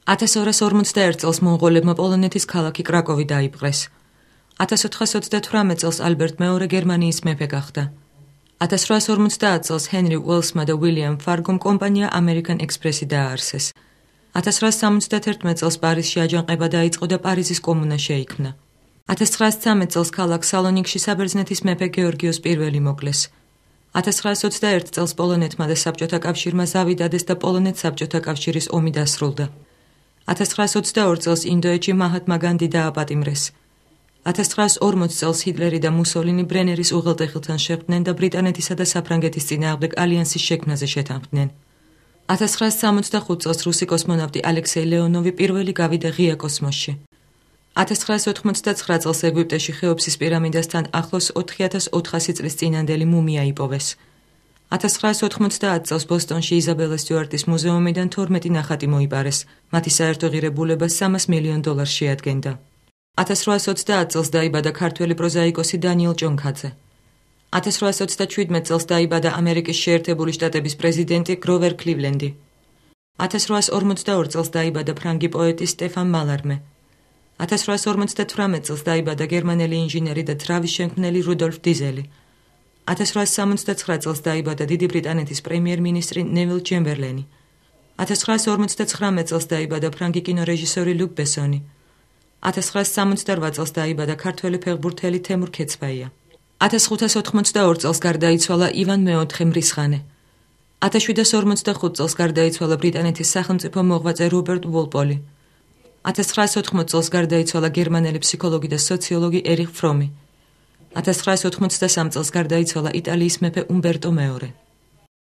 1241 წელს მონღოლებმა პოლონეთის ქალაქი კრაკოვი დაიპყრეს. 1438 წელს ალბერტ მეორე გერმანიის მეფე გახდა. 1850 წელს ჰენრი უელსმა და უილიამ ფარგომ კომპანია ამერიკან ექსპრესი დააარსეს. 1871 წელს პარიზში აჯანყება დაიწყო და პარიზის კომუნა შეიქმნა. 1913 წელს ქალაქ სალონიკში საბერძნეთის მეფე გეორგიოს პირველი მოკლეს. 1921 წელს პოლონეთმა და საბჭოთა კავშირმა ზავი დადეს და პოლონეთ-საბჭოთა კავშირის ომი დასრულდა. 1922 წელს ინდოეთში მაჰატმა განდი დააპატიმრეს. 1940 წელს ჰიტლერი და მუსოლინი ბრენერის უღელტეხილთან შეხვდნენ და ბრიტანეთისა და საფრანგეთის წინააღმდეგ ალიანსის შექმნაზე შეთანხმდნენ. 1965 წელს რუსი კოსმონავტი ალექსეი ლეონოვი პირველი გავიდა ღია კოსმოსში. 1989 წელს ეგვიპტეში ხეოფსის პირამიდასთან ახლოს 4400 წლის წინანდელი მუმია იპოვეს. 1990 წელს ბოსტონში იზაბელა სტიუარტის მუზეუმიდან 12 ნახატი მოიპარეს, მათი საერთო ღირებულება $300 მილიონ შეადგენდა. 1830 წელს დაიბადა ქართველი პროზაიკოსი დანიელ ჭონქაძე. 1827 წელს დაიბადა ამერიკის შეერთებული შტატების პრეზიდენტი გროვერ კლივლენდი. 1842 წელს დაიბადა ფრანგი პოეტი სტეფან მალარმე. 1858 წელს დაიბადა გერმანელი ინჟინერი და ძრავის შემქმნელი რუდოლფ დიზელი. 1869 წელს დაიბადა დიდი ბრიტანეთის პრემიერ-მინისტრი ნევილ ჩემბერლენი. 1959 წელს დაიბადა ფრანგი კინორეჟისორი ლუკ ბესონი. 1968 წელს დაიბადა ქართველი ფეხბურთელი თემურ ქეცბაია. 1582 წელს გარდაიცვალა ივან მეოთხე მრისხანე. 1745 წელს გარდაიცვალა ბრიტანეთის სახელმწიფო მოღვაწე რობერტ ვოლპოლი. 1980 წელს გარდაიცვალა გერმანელი ფსიქოლოგი და სოციოლოგი ერიხ ფრომი. 1983 წელს გარდაიცვალა იტალიის მეფე უმბერტო მეორე.